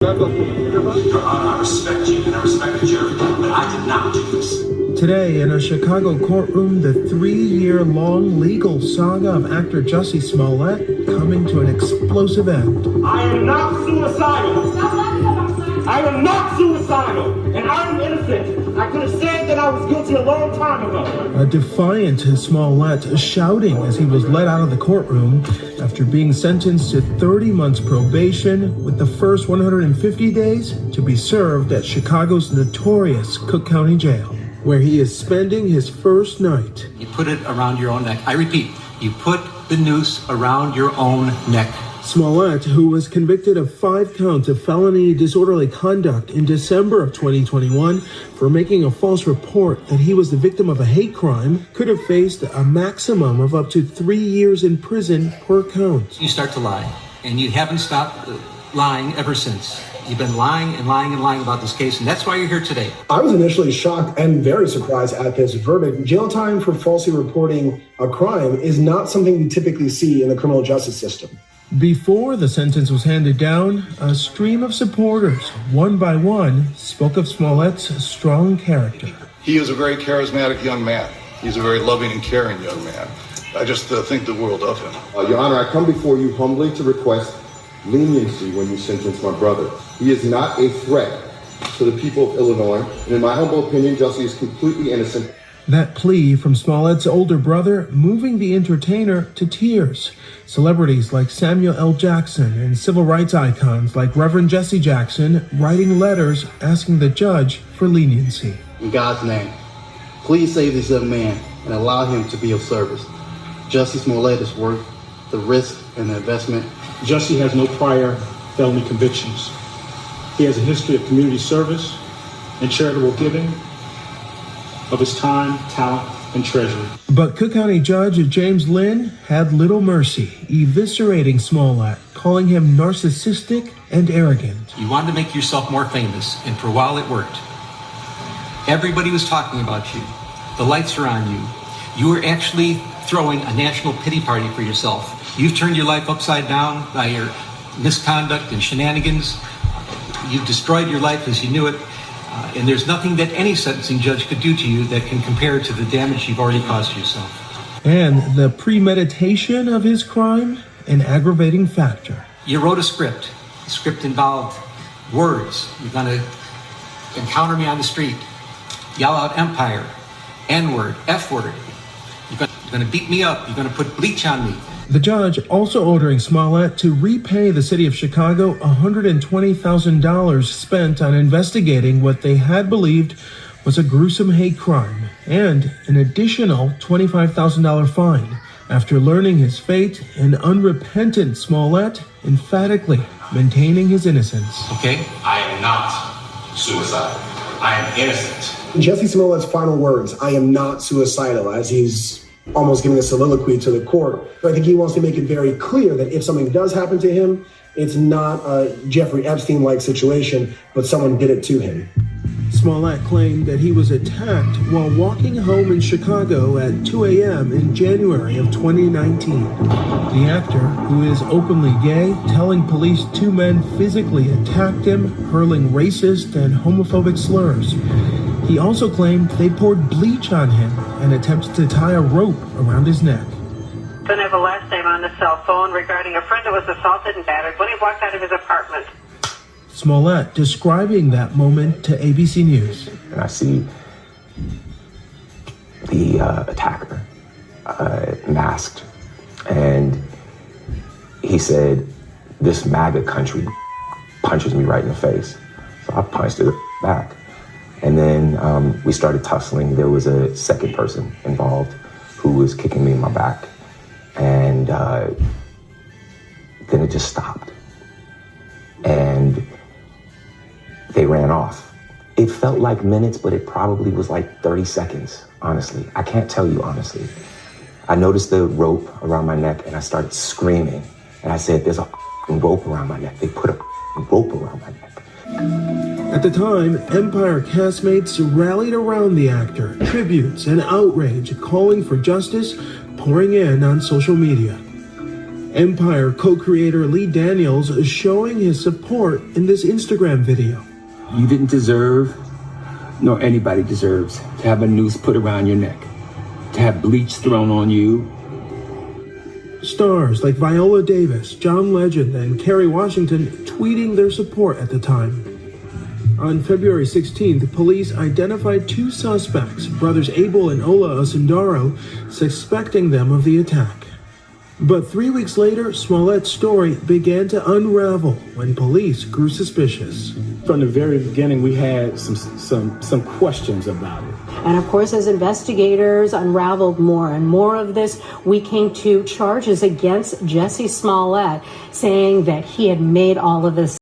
Your Honor, I respect you and I respect the jury, but I did not do this. Today, in a Chicago courtroom, the 3-year-long legal saga of actor Jussie Smollett coming to an explosive end. I am not suicidal. I am not suicidal, and I'm innocent. I could have said that I was guilty a long time ago. A defiant Smollett shouting as he was let out of the courtroom after being sentenced to 30 months probation, with the first 150 days to be served at Chicago's notorious Cook County Jail, where he is spending his first night. You put it around your own neck. I repeat, you put the noose around your own neck. Smollett, who was convicted of 5 counts of felony disorderly conduct in December of 2021 for making a false report that he was the victim of a hate crime, could have faced a maximum of up to 3 years in prison per count. You start to lie, and you haven't stopped lying ever since. You've been lying and lying and lying about this case, and that's why you're here today. I was initially shocked and very surprised at this verdict. Jail time for falsely reporting a crime is not something we typically see in the criminal justice system. Before the sentence was handed down, a stream of supporters, one by one, spoke of Smollett's strong character. He is a very charismatic young man. He's a very loving and caring young man. I just think the world of him. Your Honor, I come before you humbly to request leniency when you sentence my brother. He is not a threat to the people of Illinois, and in my humble opinion, Jussie is completely innocent. That plea from Smollett's older brother moving the entertainer to tears. Celebrities like Samuel L. Jackson and civil rights icons like Reverend Jesse Jackson writing letters asking the judge for leniency. In God's name, please save this young man and allow him to be of service. Jussie Smollett is worth the risk and the investment. Jussie has no prior felony convictions. He has a history of community service and charitable giving of his time, talent, and treasure. But Cook County Judge James Lynn had little mercy, eviscerating Smollett, calling him narcissistic and arrogant. You wanted to make yourself more famous, and for a while it worked. Everybody was talking about you. The lights are on you. You were actually throwing a national pity party for yourself. You've turned your life upside down by your misconduct and shenanigans. You've destroyed your life as you knew it. And there's nothing that any sentencing judge could do to you that can compare to the damage you've already caused yourself. And the premeditation of his crime, an aggravating factor. You wrote a script. The script involved words. You're going to encounter me on the street, yell out empire, N-word, F-word. You're going to beat me up. You're going to put bleach on me. The judge also ordering Smollett to repay the city of Chicago $120,000 spent on investigating what they had believed was a gruesome hate crime, and an additional $25,000 fine. After learning his fate, an unrepentant Smollett emphatically maintaining his innocence. Okay? I am not suicidal. I am innocent. Jussie Smollett's final words, I am not suicidal, as he's almost giving a soliloquy to the court. So I think he wants to make it very clear that if something does happen to him, it's not a Jeffrey Epstein-like situation, but someone did it to him. Smollett claimed that he was attacked while walking home in Chicago at 2 a.m. in January of 2019. The actor, who is openly gay, telling police 2 men physically attacked him, hurling racist and homophobic slurs. He also claimed they poured bleach on him and attempted to tie a rope around his neck. Then I have a last name on the cell phone regarding a friend who was assaulted and battered when he walked out of his apartment. Smollett describing that moment to ABC News. And I see the attacker masked, and he said, "This MAGA country punches me right in the face." So I punched it back. And then we started tussling. There was a second person involved who was kicking me in my back. And then it just stopped. And they ran off. It felt like minutes, but it probably was like 30 seconds, honestly. I can't tell you honestly. I noticed the rope around my neck and I started screaming. And I said, "There's a rope around my neck. They put a rope around my neck." At the time, Empire castmates rallied around the actor, tributes and outrage calling for justice pouring in on social media. Empire co-creator Lee Daniels is showing his support in this Instagram video. You didn't deserve, nor anybody deserves, to have a noose put around your neck, to have bleach thrown on you. Stars like Viola Davis, John Legend, and Kerry Washington tweeting their support at the time. On February 16th, police identified 2 suspects, brothers Abel and Ola Osundaro, suspecting them of the attack. But 3 weeks later, Smollett's story began to unravel when police grew suspicious. From the very beginning, we had some questions about it. And of course, as investigators unraveled more and more of this, we came to charges against Jussie Smollett, saying that he had made all of this